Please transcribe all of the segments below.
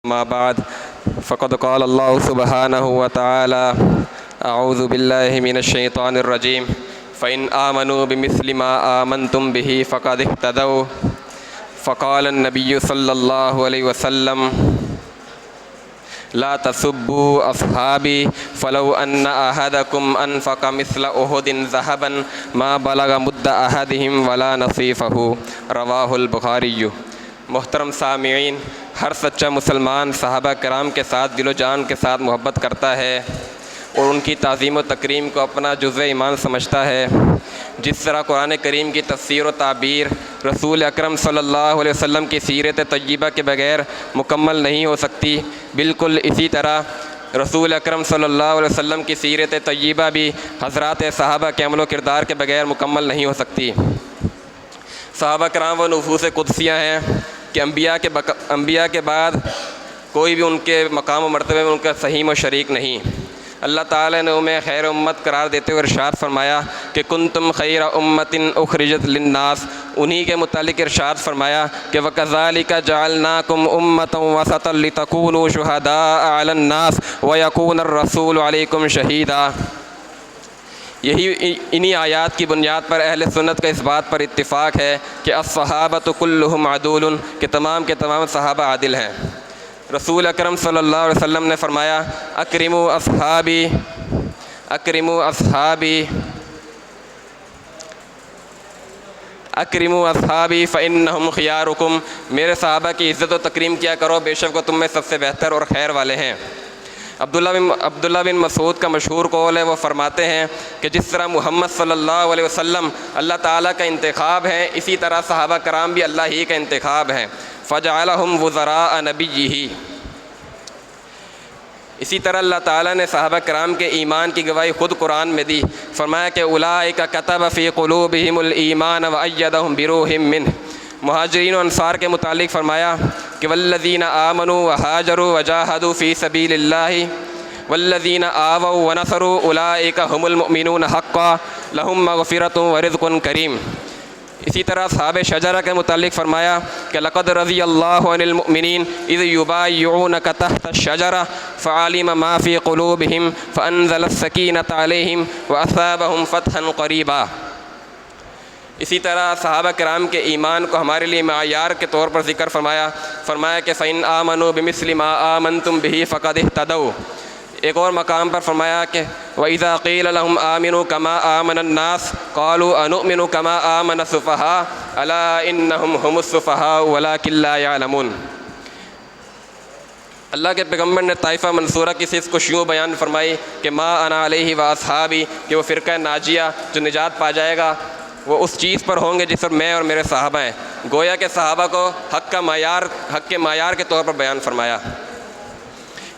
ما بعد فقد قال الله سبحانه وتعالى اعوذ بالله من الشيطان الرجيم فإن آمنوا بمثل ما آمنتم به فقد اهتدوا فقال النبي صلى الله عليه وسلم لا تسبوا أصحابي فلو أن أحدكم أنفق مثل أحد ذهبا ما بلغ مد أحدهم ولا نصيفه رواہ البخاری۔ محترم سامعین، ہر سچا مسلمان صحابہ کرام کے ساتھ دل و جان کے ساتھ محبت کرتا ہے اور ان کی تعظیم و تکریم کو اپنا جزء ایمان سمجھتا ہے۔ جس طرح قرآن کریم کی تفسیر و تعبیر رسول اکرم صلی اللہ علیہ وسلم کی سیرت طیبہ کے بغیر مکمل نہیں ہو سکتی، بالکل اسی طرح رسول اکرم صلی اللہ علیہ وسلم کی سیرت طیبہ بھی حضرات صحابہ کے عمل و کردار کے بغیر مکمل نہیں ہو سکتی۔ صحابہ کرام وہ نفوس قدسیہ ہیں کہ انبیاء کے بعد کوئی بھی ان کے مقام و مرتبے میں ان کا سہیم و شریک نہیں۔ اللہ تعالیٰ نے انہیں خیر امت قرار دیتے ہوئے ارشاد فرمایا کہ کنتم خیر امت اخرجت للناس، انہی کے متعلق ارشاد فرمایا کہ وَكَذَلِكَ جَعَلْنَاكُمْ أُمَّةً وَسَطًا لِتَكُونُوا شُهَدَاءَ عَلَى النَّاسِ وَيَكُونَ الرَّسُولُ عَلَيْكُمْ شَهِيدًا۔ انہی آیات کی بنیاد پر اہل سنت کا اس بات پر اتفاق ہے کہ الصحابۃ کلہم عدول، کہ تمام کے تمام صحابہ عادل ہیں۔ رسول اکرم صلی اللہ علیہ وسلم نے فرمایا اکرموا اصحابی اکرموا اصحابی اکرموا اصحابی فانہم خیارکم، میرے صحابہ کی عزت و تکریم کیا کرو، بے شک وہ تم میں سب سے بہتر اور خیر والے ہیں۔ عبداللہ بن مسعود کا مشہور قول ہے، وہ فرماتے ہیں کہ جس طرح محمد صلی اللہ علیہ وسلم اللہ تعالیٰ کا انتخاب ہے، اسی طرح صحابہ کرام بھی اللہ ہی کا انتخاب ہیں۔ فجعلہم وزراء نبیہ، اسی طرح اللہ تعالیٰ نے صحابہ کرام کے ایمان کی گواہی خود قرآن میں دی، فرمایا کہ اولئک کتب فی قلوبہم الایمان وایدہم بروح منہ۔ مہاجرین و انصار کے متعلق فرمایا کہ والذین آمنوا وہاجروا وجاہدوا فی سبیل اللہ والذین آووا ونصروا اولئک هم المؤمنون حقا لہم مغفرۃ ورزق کریم۔ اسی طرح اصحاب شجرہ کے متعلق فرمایا کہ لقد رضی اللہ عن المؤمنین اذ یبایعونک تحت الشجرہ فعلم ما فی قلوبہم فانزل السکینۃ علیہم واصابہم فتحا قریبا۔ اسی طرح صحابہ کرام کے ایمان کو ہمارے لیے معیار کے طور پر ذکر فرمایا کہ فَإِنْ آمَنُوا بِمِثْلِ مَا آمَنْتُمْ بِهِ فَقَدِ اهْتَدَوْا۔ ایک اور مقام پر فرمایا کہ وَإِذَا قِيلَ لَهُمْ آمِنُوا كَمَا آمَنَ النَّاسُ قَالُوا أَنُؤْمِنُ كَمَا آمَنَ السُّفَهَاءُ أَلَا إِنَّهُمْ هُمُ السُّفَهَاءُ وَلَكِنْ لَا يَعْلَمُونَ۔ اللہ کے پیغمبر نے طائفہ منصورہ کی صرف خوشیوں بیان فرمائی کہ ما انا علیہ واصحابی، کہ وہ فرقہ ناجیہ جو نجات پا جائے گا وہ اس چیز پر ہوں گے جس پر میں اور میرے صحابہ ہیں۔ گویا کہ صحابہ کو حق کے معیار کے طور پر بیان فرمایا۔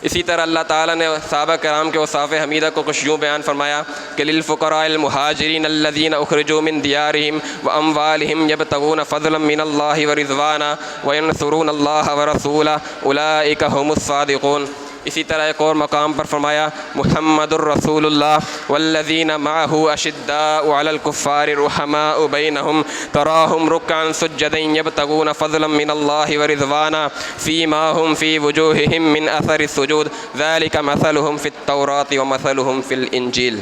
اسی طرح اللہ تعالیٰ نے صحابہ کرام کے اوصاف حمیدہ کو کچھ یوں بیان فرمایا کہ للفقراء المہاجرین الذین اخرجوا من دیارہم واموالہم یبتغون فضلا من اللہ ورضوانا وینصرون اللہ ورسولہ اولئک ھم الصادقون۔ اسی طرح ایک اور مقام پر فرمایا محمد الرسول اللہ والذین معہ اشداء علی الکفار رحماء بینہم تراہم رکعا سجدا یبتغون فضلا من اللہ ورضوانا فیما ہم فی وجوہہم من اثر السجود ذلک مثلہم فی التوراۃ ومثلہم فی الانجیل۔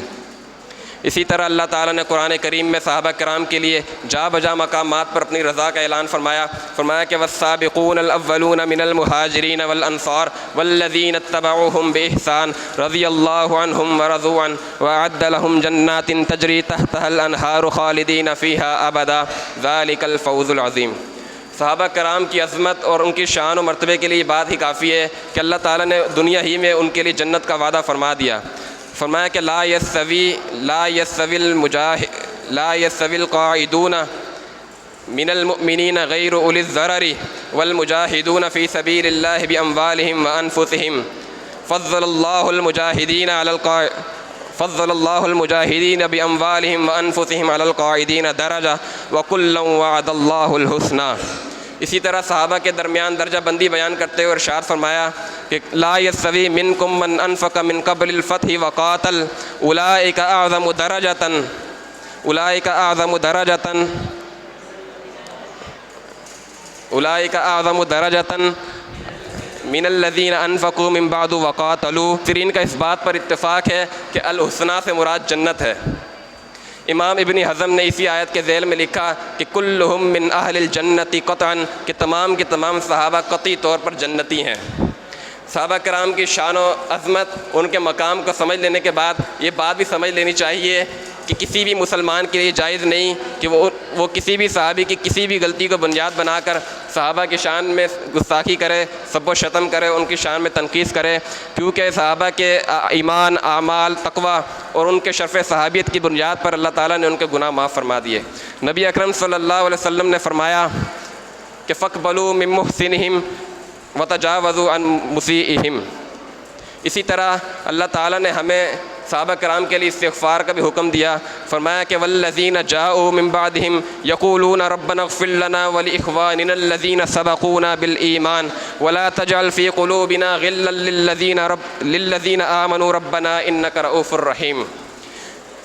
اسی طرح اللہ تعالیٰ نے قرآن کریم میں صحابہ کرام کے لیے جا بجا مقامات پر اپنی رضا کا اعلان فرمایا کہ والسابقون الاولون من المہاجرین والانصار والذین اتبعوہم بإحسان رضی اللہ عنہم ورضوا عنہ وأعد لهم جنات تجری تحتها الانہار خالدین فیہا ابدا ذلک الفوز العظیم۔ صحابہ کرام کی عظمت اور ان کی شان و مرتبے کے لیے بات ہی کافی ہے کہ اللہ تعالیٰ نے دنیا ہی میں ان کے لیے جنت کا وعدہ فرما دیا۔ فرمایا کہ لا يستوي القاعدون من المؤمنین غیر اولی الضرر والمجاہدون فی سبیل اللہ باموالہم وانفسہم فضل اللہ المجاہدین باموالہم وانفسہم علی القاعدین درجہ وکلا وعد اللہ الحسنی۔ اسی طرح صحابہ کے درمیان درجہ بندی بیان کرتے ہوئے ارشاد فرمایا کہ لا یستوی منکم من انفق من قبل الفتح وقاتل اولئک اعظم من الذین انفقوا من بعد وقاتلوا، مفسرین کا اس بات پر اتفاق ہے کہ الحسنی سے مراد جنت ہے۔ امام ابن حزم نے اسی آیت کے ذیل میں لکھا کہ کلہم من اہل الجنت قطعا، کہ تمام کے تمام صحابہ قطعی طور پر جنتی ہیں۔ صحابہ کرام کی شان و عظمت، ان کے مقام کو سمجھ لینے کے بعد یہ بات بھی سمجھ لینی چاہیے کہ کسی بھی مسلمان کے لیے جائز نہیں کہ وہ کسی بھی صحابی کی کسی بھی غلطی کو بنیاد بنا کر صحابہ کی شان میں گستاخی کرے، سب و شتم کرے، ان کی شان میں تنقیص کرے، کیونکہ صحابہ کے ایمان، اعمال، تقوی اور ان کے شرف صحابیت کی بنیاد پر اللہ تعالیٰ نے ان کے گناہ معاف فرما دیے۔ نبی اکرم صلی اللہ علیہ وسلم نے فرمایا کہ فَاقْبَلُوا مِن مُحْسِنِهِمْ وَتَجَاوَزُوا عَن مُسِيئِهِمْ۔ اسی طرح اللہ تعالیٰ نے ہمیں صحابہ کرام کے لیے استغفار کا بھی حکم دیا، فرمایا کہ والذین جاءوا من بعدہم یقولون ربنا اغفر لنا ولإخواننا الذین سبقونا بالایمان ولا تجعل فی قلوبنا غلا للذین آمنوا ربنا انک رؤوف رحیم۔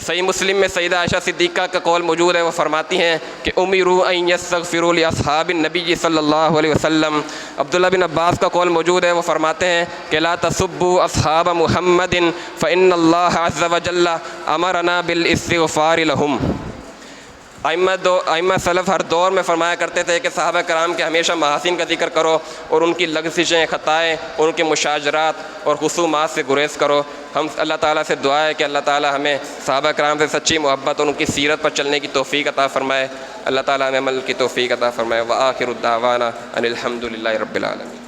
صحیح مسلم میں سیدہ عائشہ صدیقہ کا قول موجود ہے، وہ فرماتی ہیں کہ امروا ان یستغفروا لاصحاب النبی صلی اللہ علیہ وسلم۔ عبداللہ بن عباس کا قول موجود ہے، وہ فرماتے ہیں کہ لا تسبوا اصحاب محمد فإن اللہ عز وجل امرنا بالاستغفار لهم۔ ائمہ سلف ہر دور میں فرمایا کرتے تھے کہ صحابہ کرام کے ہمیشہ محاسن کا ذکر کرو اور ان کی لغزشیں، خطائیں، ان کے مشاجرات اور خصومات سے گریز کرو۔ ہم اللہ تعالیٰ سے دعا ہے کہ اللہ تعالیٰ ہمیں صحابہ کرام سے سچی محبت اور ان کی سیرت پر چلنے کی توفیق عطا فرمائے۔ اللہ تعالیٰ ہمیں عمل کی توفیق عطا فرمائے۔ وآخر الدعوانا ان الحمد للہ رب العالمین۔